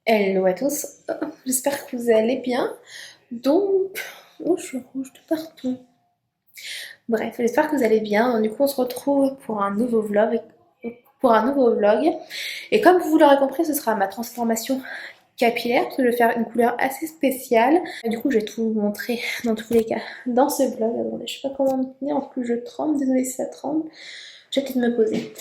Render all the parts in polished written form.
Hello à tous, j'espère que vous allez bien. Donc, oh, je suis rouge de partout. Bref, j'espère que vous allez bien. Du coup, on se retrouve pour un nouveau vlog. Et comme vous l'aurez compris, ce sera ma transformation capillaire parce que je vais faire une couleur assez spéciale. Et du coup, je vais tout vous montrer dans tous les cas dans ce vlog. Attendez, je sais pas comment me tenir, en plus je tremble, désolée si ça tremble. Je vais peut-être me poser.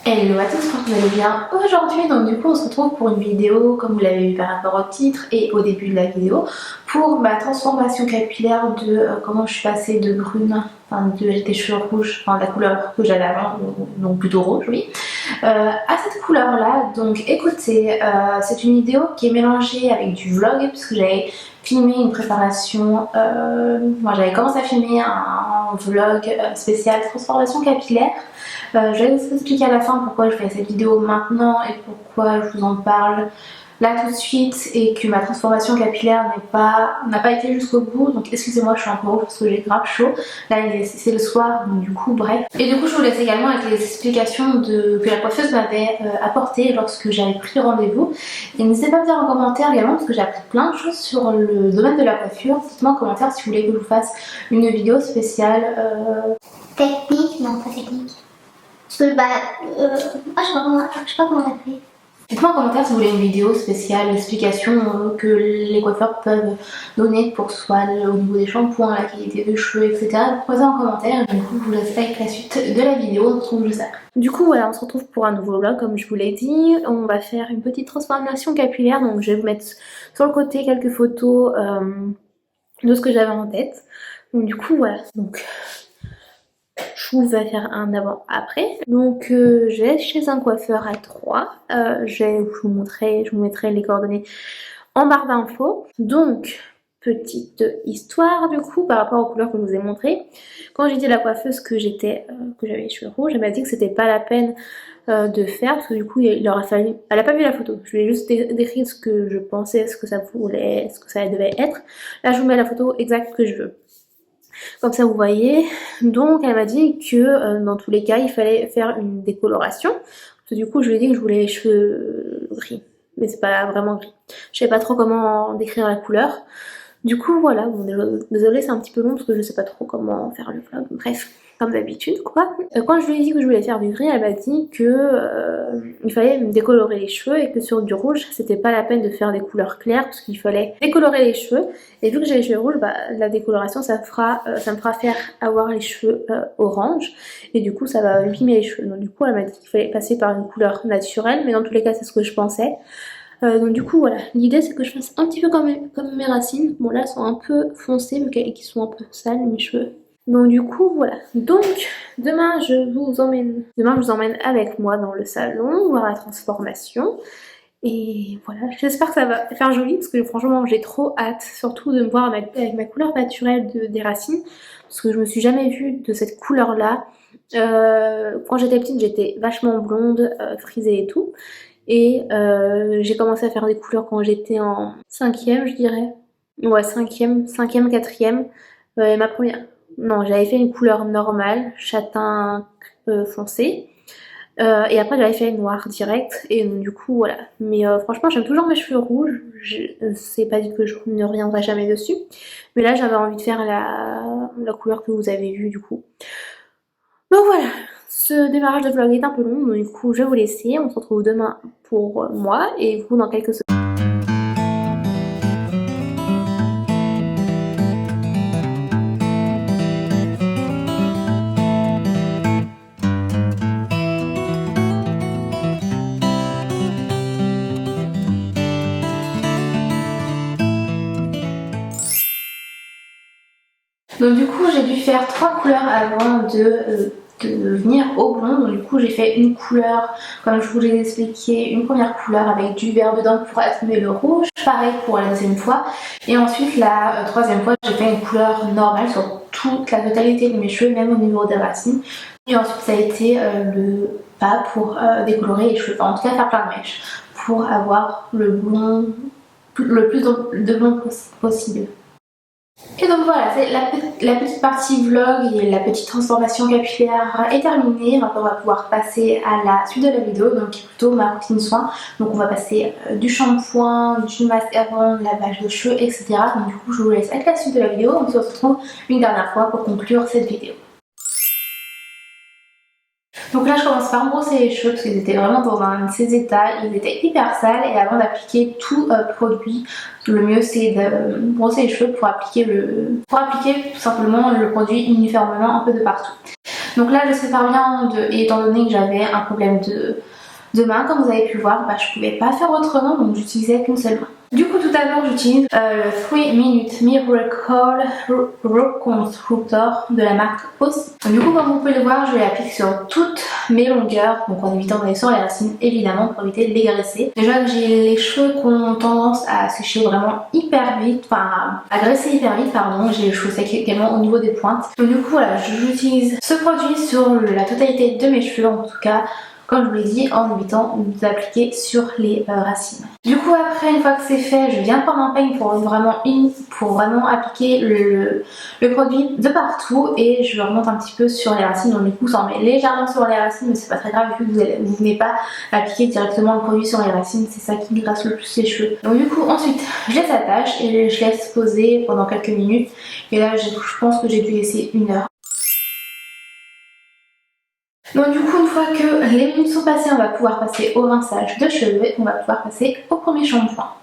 Hello à tous, j'espère que vous allez bien aujourd'hui. Donc du coup on se retrouve pour une vidéo comme vous l'avez vu par rapport au titre et au début de la vidéo pour ma transformation capillaire de comment je suis passée de brune, enfin des cheveux rouges, enfin la couleur que j'avais avant, donc plutôt rouge oui, à cette couleur là. Donc écoutez, c'est une vidéo qui est mélangée avec du vlog puisque j'avais filmé une préparation, moi j'avais commencé à filmer un vlog spécial transformation capillaire. Je vais vous expliquer à la fin pourquoi je fais cette vidéo maintenant et pourquoi je vous en parle là tout de suite et que ma transformation capillaire n'a pas été jusqu'au bout. Donc excusez-moi, je suis un peu rouge parce que j'ai grave chaud. Là c'est le soir, donc du coup bref. Et du coup je vous laisse également avec les explications que la coiffeuse m'avait apportées lorsque j'avais pris rendez-vous. Et n'hésitez pas à me dire en commentaire également parce que j'ai appris plein de choses sur le domaine de la coiffure. Dites-moi en commentaire si vous voulez que je vous fasse une vidéo spéciale. Technique, non pas technique. Parce que je sais pas comment l'appeler. Dites-moi en commentaire si vous voulez une vidéo spéciale, explication que les coiffeurs peuvent donner pour soit au niveau des shampoings, la qualité des cheveux, etc. Posez en commentaire et du coup je vous laisse avec la suite de la vidéo, on se retrouve juste après. Du coup voilà, on se retrouve pour un nouveau vlog comme je vous l'ai dit. On va faire une petite transformation capillaire, donc je vais vous mettre sur le côté quelques photos de ce que j'avais en tête. Donc du coup voilà, donc je vous vais faire un avant-après. Donc je vais chez un coiffeur à Troyes. Je vous mettrai les coordonnées en barre d'infos. Donc, petite histoire du coup par rapport aux couleurs que je vous ai montrées. Quand j'ai dit à la coiffeuse que j'avais les cheveux rouges, elle m'a dit que c'était pas la peine de faire parce que du coup il aurait fallu. Elle a pas vu la photo, je lui ai juste décrit ce que je pensais, ce que ça voulait, ce que ça devait être. Là je vous mets la photo exacte que je veux. Comme ça vous voyez. Donc elle m'a dit que dans tous les cas il fallait faire une décoloration. Du coup je lui ai dit que je voulais les cheveux gris. Mais c'est pas vraiment gris. Je sais pas trop comment décrire la couleur. Du coup voilà, bon, désolée c'est un petit peu long parce que je sais pas trop comment faire le vlog. Bref, comme d'habitude quoi. Quand je lui ai dit que je voulais faire du gris, elle m'a dit que il fallait me décolorer les cheveux et que sur du rouge c'était pas la peine de faire des couleurs claires parce qu'il fallait décolorer les cheveux. Et vu que j'ai les cheveux rouges, bah, la décoloration ça me fera faire avoir les cheveux orange et du coup ça va abîmer les cheveux. Donc du coup elle m'a dit qu'il fallait passer par une couleur naturelle, mais dans tous les cas c'est ce que je pensais. Donc du coup voilà, l'idée c'est que je fasse un petit peu comme mes racines. Bon là elles sont un peu foncées vu qu'elles sont un peu sales mes cheveux. Donc du coup voilà. Donc demain je vous emmène avec moi dans le salon voir la transformation. Et voilà, j'espère que ça va faire joli parce que franchement j'ai trop hâte, surtout de me voir avec ma couleur naturelle des racines parce que je me suis jamais vue de cette couleur là. Quand j'étais petite j'étais vachement blonde, frisée et tout. Et j'ai commencé à faire des couleurs quand j'étais en 5e je dirais. Ouais 5e, 4e. Ma première... Non, j'avais fait une couleur normale, châtain foncé. Et après j'avais fait noir direct et donc, du coup voilà. Mais franchement j'aime toujours mes cheveux rouges. C'est pas dit que je ne reviendrai jamais dessus. Mais là j'avais envie de faire la couleur que vous avez vue du coup. Donc voilà, ce démarrage de vlog est un peu long, donc du coup je vais vous laisser. On se retrouve demain pour moi et vous dans quelques secondes. Donc du coup j'ai dû faire 3 couleurs avant de venir au blond. Donc du coup j'ai fait une couleur comme je vous l'ai expliqué, une première couleur avec du vert dedans pour atténuer le rouge, pareil pour la deuxième fois, et ensuite la troisième fois j'ai fait une couleur normale sur toute la totalité de mes cheveux, même au niveau des racines, et ensuite ça a été le pas pour décolorer les cheveux, enfin, en tout cas faire plein de mèches pour avoir le blond, le plus de blond possible. Et donc voilà, la petite partie vlog et la petite transformation capillaire est terminée. Maintenant on va pouvoir passer à la suite de la vidéo, donc qui est plutôt ma routine soin. Donc on va passer du shampoing, du masque avant, lavage de cheveux, etc. Donc du coup je vous laisse avec la suite de la vidéo. On se retrouve une dernière fois pour conclure cette vidéo. Donc là je commence par me brosser les cheveux parce qu'ils étaient vraiment dans un de ces états, ils étaient hyper sales, et avant d'appliquer tout produit, le mieux c'est de brosser les cheveux pour appliquer tout simplement le produit uniformément un peu de partout. Donc là je sépare bien et étant donné que j'avais un problème de main, comme vous avez pu voir, je pouvais pas faire autrement, donc j'utilisais qu'une seule main. Du coup tout d'abord j'utilise le 3 Minute Miracle Reconstructor de la marque Aussie. Du coup comme vous pouvez le voir, je l'applique sur toutes mes longueurs, donc en évitant d'aller sur les racines évidemment pour éviter de les graisser. Déjà que j'ai les cheveux qui ont tendance à sécher vraiment hyper vite, enfin à graisser hyper vite pardon, j'ai les cheveux secs également au niveau des pointes. Donc du coup voilà, j'utilise ce produit sur la totalité de mes cheveux, en tout cas comme je vous l'ai dit, en évitant d'appliquer sur les racines. Du coup après, une fois que c'est fait, je viens prendre un peigne pour vraiment appliquer le produit de partout, et je le remonte un petit peu sur les racines. Donc du coup ça en met légèrement sur les racines, mais c'est pas très grave vu que vous venez pas appliquer directement le produit sur les racines, c'est ça qui graisse le plus les cheveux. Donc du coup ensuite je les attache et je laisse poser pendant quelques minutes, et là je pense que j'ai dû laisser 1 heure. Donc du coup une fois que les minutes sont passées, on va pouvoir passer au rinçage de cheveux, on va pouvoir passer au premier shampoing.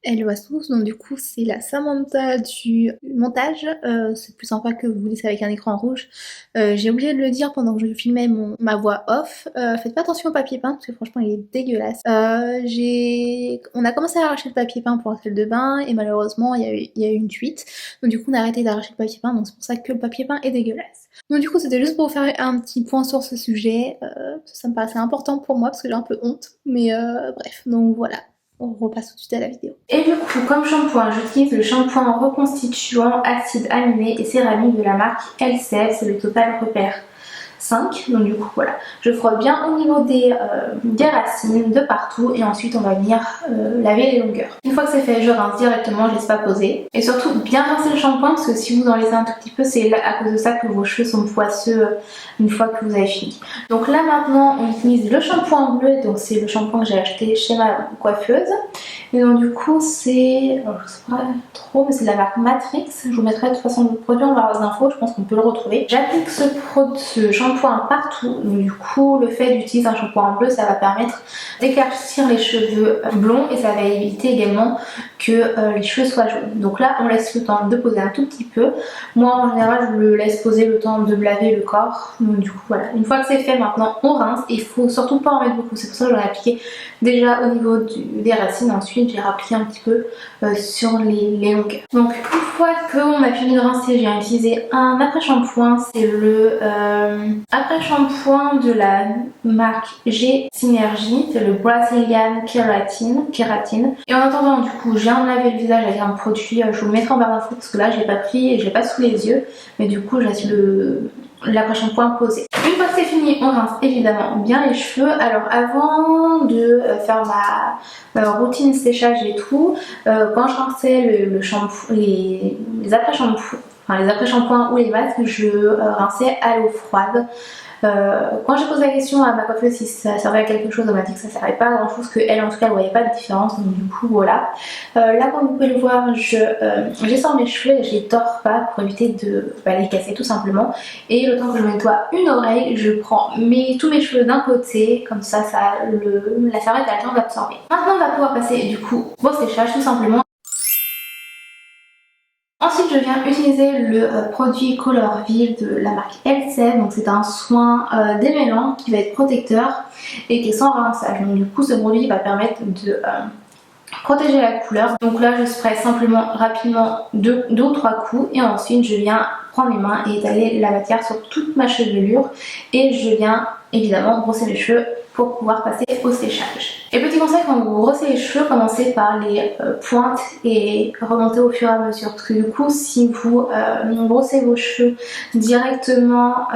Hello à tous, donc du coup c'est la Samantha du montage, c'est plus sympa que vous laissez avec un écran rouge. J'ai oublié de le dire pendant que je filmais ma voix off, faites pas attention au papier peint parce que franchement il est dégueulasse. On a commencé à arracher le papier peint pour la salle de bain et malheureusement il y a eu une fuite, donc du coup on a arrêté d'arracher le papier peint, donc c'est pour ça que le papier peint est dégueulasse. Donc du coup c'était juste pour vous faire un petit point sur ce sujet, ça me paraissait important pour moi parce que j'ai un peu honte, mais bref, donc voilà. On repasse tout de suite à la vidéo. Et du coup, comme shampoing, j'utilise le shampoing reconstituant acide aminé et céramique de la marque LCF, c'est le Total Repair 5. Donc du coup voilà, je frotte bien au niveau des racines de partout, et ensuite on va venir laver les longueurs. Une fois que c'est fait, je rince directement, je laisse pas poser, et surtout bien rincer le shampoing parce que si vous en laissez un tout petit peu, c'est à cause de ça que vos cheveux sont poisseux une fois que vous avez fini. Donc là maintenant on utilise le shampoing bleu, donc c'est le shampoing que j'ai acheté chez ma coiffeuse, et donc du coup c'est, je sais pas trop, mais c'est de la marque Matrix. Je vous mettrai de toute façon le produit en barre d'infos, je pense qu'on peut le retrouver. J'applique ce shampoing partout, donc du coup le fait d'utiliser un shampoing bleu, ça va permettre d'éclaircir les cheveux blonds, et ça va éviter également que les cheveux soient jaunes. Donc là on laisse le temps de poser un tout petit peu. Moi en général je le laisse poser le temps de me laver le corps. Donc du coup voilà, une fois que c'est fait, maintenant on rince, et il faut surtout pas en mettre beaucoup, c'est pour ça que j'en ai appliqué déjà au niveau des racines. Ensuite j'ai appliqué un petit peu sur les longueurs. Donc une fois qu'on a fini de rincer, j'ai utilisé un après-shampoing, c'est le après-shampoing de la marque G Synergy, c'est le Brazilian Keratin. Et en attendant du coup je viens de laver le visage avec un produit, je vous le mettrai en barre d'infos parce que là je l'ai pas pris et je l'ai pas sous les yeux, mais du coup j'ai l'après-shampoing posé. Une fois que c'est fini, on rince évidemment bien les cheveux. Alors avant de faire ma routine séchage et tout, quand je rinçais le shampoing, les après-shampoings ou les masques, je rinçais à l'eau froide. Quand j'ai posé la question à ma coiffeuse si ça servait à quelque chose, elle m'a dit que ça servait pas à grand chose, qu'elle en tout cas elle voyait pas de différence, donc du coup voilà. Là comme vous pouvez le voir, j'essore mes cheveux et je les tords pas pour éviter de les casser tout simplement, et le temps que je nettoie une oreille, je prends tous mes cheveux d'un côté, comme ça la serviette a le temps d'absorber. Maintenant on va pouvoir passer du coup au séchage tout simplement. Ensuite je viens utiliser le produit Color Vive de la marque LCF, donc c'est un soin démêlant qui va être protecteur et qui est sans rinçage. Donc du coup ce produit va permettre de protéger la couleur. Donc là je spray simplement rapidement 2 ou 3 coups, et ensuite je viens prendre mes mains et étaler la matière sur toute ma chevelure, et je viens évidemment brosser mes cheveux pour pouvoir passer au séchage. Et petit conseil, quand vous brossez les cheveux, commencez par les pointes et remontez au fur et à mesure. Parce que du coup, si vous brossez vos cheveux directement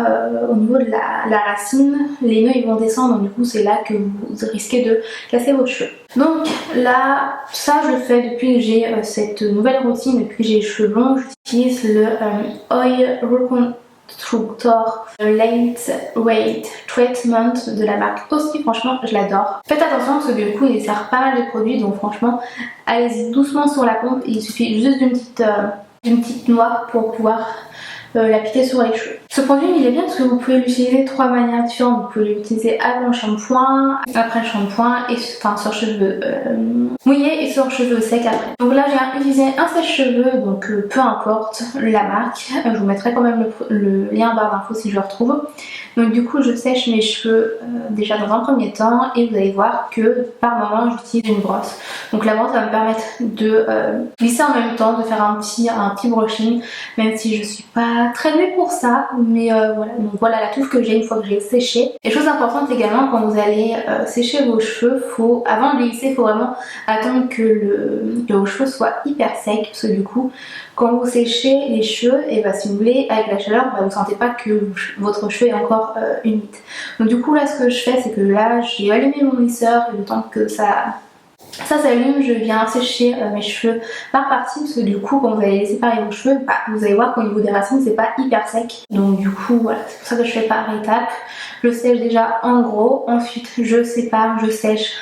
au niveau de la racine, les nœuds ils vont descendre, donc du coup c'est là que vous risquez de casser vos cheveux. Donc là, ça je le fais depuis que j'ai cette nouvelle routine, depuis que j'ai les cheveux longs. J'utilise le Oil Reconstructor Lightweight Treatment de la marque aussi, franchement je l'adore. Faites attention parce que du coup il sert pas mal de produits, donc franchement allez-y doucement sur la pompe, il suffit juste d'une petite noix pour pouvoir l'appliquer sur les cheveux. Ce produit il est bien parce que vous pouvez l'utiliser de 3 manières différentes. Vous pouvez l'utiliser avant le shampoing, après le shampoing et enfin sur cheveux mouillés et sur cheveux secs après. Donc là j'ai utilisé un sèche-cheveux, donc peu importe la marque, je vous mettrai quand même le lien en barre d'infos si je le retrouve. Donc du coup je sèche mes cheveux déjà dans un premier temps et vous allez voir que par moment j'utilise une brosse. Donc la brosse va me permettre de glisser en même temps, de faire un petit brushing, même si je suis pas très douée pour ça, mais voilà. Donc voilà la touffe que j'ai une fois que j'ai séché. Et chose importante également, quand vous allez sécher vos cheveux, avant de les lisser, il faut vraiment attendre que vos cheveux soient hyper secs, parce que du coup quand vous séchez les cheveux, et si vous voulez, avec la chaleur, vous sentez pas que votre cheveu est encore humide. Donc du coup là ce que je fais, c'est que là j'ai allumé mon lisseur et le temps que ça s'allume, je viens sécher mes cheveux par partie, parce que du coup quand vous allez séparer vos cheveux, vous allez voir qu'au niveau des racines c'est pas hyper sec. Donc du coup voilà, c'est pour ça que je fais par étapes. Je sèche déjà en gros, ensuite je sépare, je sèche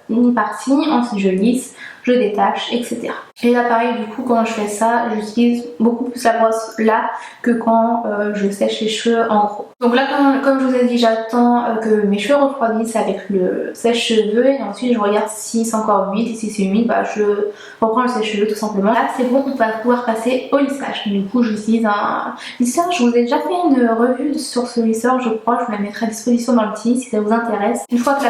une partie, ensuite je lisse, je détache, etc. Et là pareil, du coup quand je fais ça, j'utilise beaucoup plus la brosse là que quand je sèche les cheveux en gros. Donc là comme je vous ai dit, j'attends que mes cheveux refroidissent avec le sèche-cheveux et ensuite je regarde si c'est encore humide, et si c'est humide, je reprends le sèche-cheveux tout simplement. Là c'est bon, on va pouvoir passer au lissage. Du coup j'utilise un lisseur, je vous ai déjà fait une revue sur ce lisseur, je crois, je vous la mettrai à disposition dans le petit si ça vous intéresse. Une fois que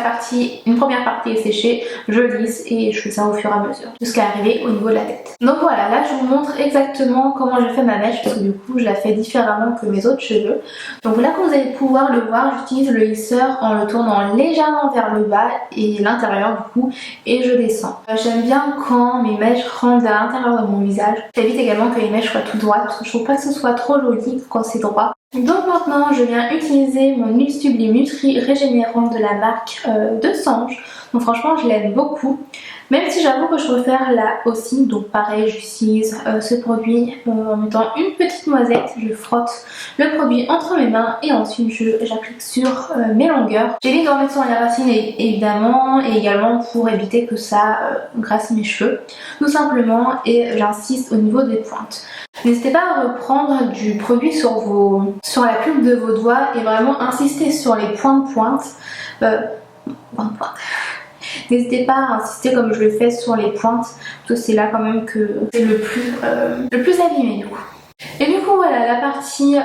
une première partie est séchée, je lisse et je fais ça au fur et à mesure jusqu'à arriver au niveau de la tête. Donc voilà, là je vous montre exactement comment je fais ma mèche, parce que du coup je la fais différemment que mes autres cheveux. Donc là comme vous allez pouvoir le voir, j'utilise le lisseur en le tournant légèrement vers le bas et l'intérieur du coup, et je descends. J'aime bien quand mes mèches rentrent à l'intérieur de mon visage. J'évite également que les mèches soient tout droites, parce que je trouve pas que ce soit trop joli quand c'est droit. Donc maintenant je viens utiliser mon huile Sublime Nutri régénérante de la marque de Sange. Donc franchement je l'aime beaucoup, même si j'avoue que je préfère là aussi. Donc pareil, j'utilise ce produit en mettant une petite noisette, je frotte le produit entre mes mains et ensuite j'applique sur mes longueurs. J'évite d'en mettre sur les racines évidemment, et également pour éviter que ça grasse mes cheveux tout simplement, et j'insiste au niveau des pointes. N'hésitez pas à reprendre du produit sur la plume de vos doigts et vraiment insister sur les pointes. N'hésitez pas à insister comme je le fais sur les pointes, parce que c'est là quand même que c'est le plus abîmé du coup. Et du coup voilà, la partie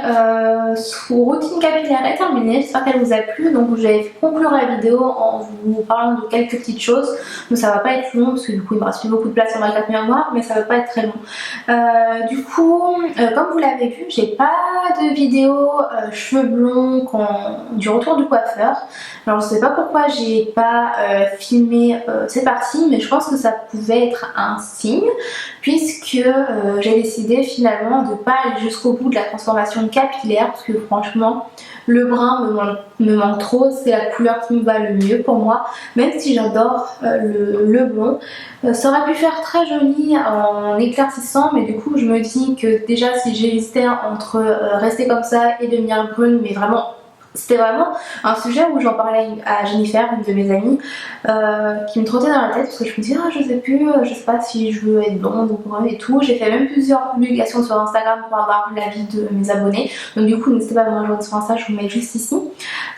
routine capillaire est terminée, j'espère qu'elle vous a plu. Donc j'avais conclure la vidéo en vous parlant de quelques petites choses, donc ça va pas être long parce que du coup il me reste plus beaucoup de place sur ma carte mémoire, mais ça va pas être très long. Du coup comme vous l'avez vu, j'ai pas de vidéo cheveux blonds du retour du coiffeur. Alors je sais pas pourquoi j'ai pas filmé cette partie, mais je pense que ça pouvait être un signe, puisque j'ai décidé finalement de pas aller jusqu'au bout de la transformation capillaire, parce que franchement le brun me manque trop, c'est la couleur qui me va le mieux pour moi, même si j'adore le blond. Ça aurait pu faire très joli en éclaircissant, mais du coup je me dis que déjà si j'hésitais entre rester comme ça et devenir brune, mais vraiment c'était vraiment un sujet où j'en parlais à Jennifer, une de mes amies, qui me trottait dans la tête, parce que je me disais je sais plus, je sais pas si je veux être blonde ou brune et tout. J'ai fait même plusieurs publications sur Instagram pour avoir l'avis de mes abonnés, donc du coup n'hésitez pas à me rejoindre sur Insta, je vous mets juste ici.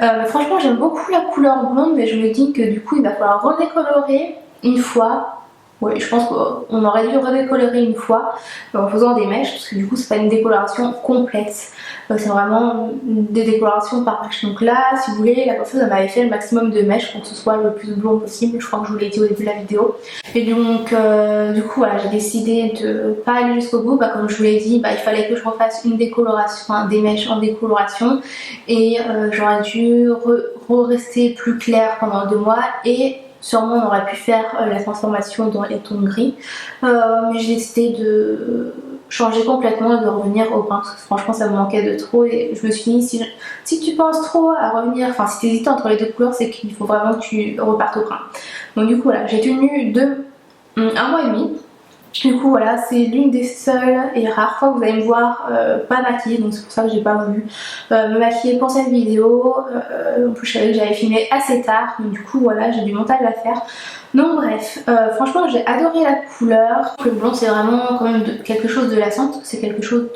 Mais franchement j'aime beaucoup la couleur blonde, mais je me dis que du coup il va falloir redécolorer une fois Ouais, je pense qu'on aurait dû redécolorer une fois en faisant des mèches, parce que du coup c'est pas une décoloration complète, c'est vraiment des décolorations par mèche. Donc là, si vous voulez, la coiffeuse m'avait fait le maximum de mèches pour que ce soit le plus blond possible, je crois que je vous l'ai dit au début de la vidéo. Et donc du coup voilà, j'ai décidé de pas aller jusqu'au bout, comme je vous l'ai dit, il fallait que je refasse une décoloration, enfin, des mèches en décoloration, et j'aurais dû rester plus clair pendant 2 mois, et sûrement on aurait pu faire la transformation dans les tons gris, mais j'ai décidé de changer complètement et de revenir au brun parce que franchement ça me manquait de trop, et je me suis dit si tu penses trop à revenir, enfin si tu hésites entre les 2 couleurs, c'est qu'il faut vraiment que tu repartes au brun. Donc du coup voilà, j'ai tenu 1 mois et demi. Du coup voilà, c'est l'une des seules et rares fois que vous allez me voir pas maquillée, donc c'est pour ça que j'ai pas voulu me maquiller pour cette vidéo. En plus je savais que j'avais filmé assez tard, donc du coup voilà, j'ai du montage à faire. Donc bref, franchement j'ai adoré la couleur. Le blond c'est vraiment quand même quelque chose de lassante, c'est quelque chose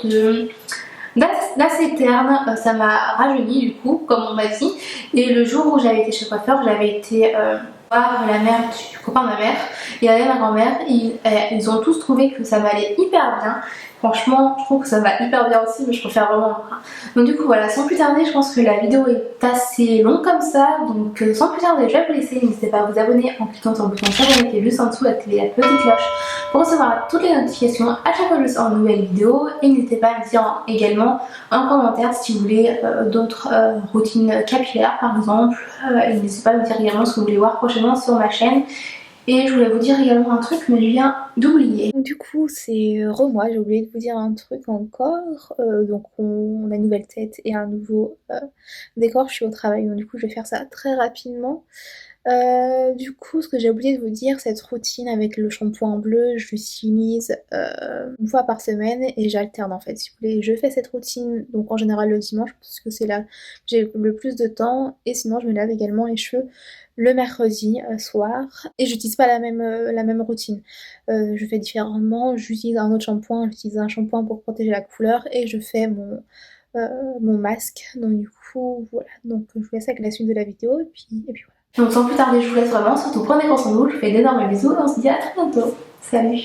d'assez terne, ça m'a rajeuni du coup comme on m'a dit. Et le jour où j'avais été chez le coiffeur, j'avais été voir la mère du copain de ma mère et avec ma grand-mère, ils ont tous trouvé que ça m'allait hyper bien. Franchement, je trouve que ça va hyper bien aussi, mais je préfère vraiment le brun. Donc du coup voilà, sans plus tarder, je pense que la vidéo est assez longue comme ça, donc sans plus tarder, je vais vous laisser. N'hésitez pas à vous abonner en cliquant sur le bouton s'abonner qui est juste en dessous, activer la petite cloche pour recevoir toutes les notifications à chaque fois que je sors une nouvelle vidéo. Et n'hésitez pas à me dire également en commentaire si vous voulez d'autres routines capillaires par exemple, et n'hésitez pas à me dire également ce que vous voulez voir prochainement sur ma chaîne. Et je voulais vous dire également un truc, mais je viens d'oublier. Du coup, c'est moi, j'ai oublié de vous dire un truc encore. Donc, on a une nouvelle tête et un nouveau décor. Je suis au travail, donc du coup, je vais faire ça très rapidement. Du coup, ce que j'ai oublié de vous dire, cette routine avec le shampoing bleu, je l'utilise 1 fois par semaine et j'alterne en fait. Si vous voulez, je fais cette routine donc en général le dimanche parce que c'est là que j'ai le plus de temps, et sinon je me lave également les cheveux le mercredi soir, et j'utilise pas la même routine. Je fais différemment, j'utilise un autre shampoing, j'utilise un shampoing pour protéger la couleur et je fais mon masque. Donc du coup voilà, donc je vous laisse avec la suite de la vidéo et puis voilà. Donc sans plus tarder, je vous laisse vraiment, surtout prenez soin de vous, je vous fais d'énormes bisous et on se dit à très bientôt. Salut!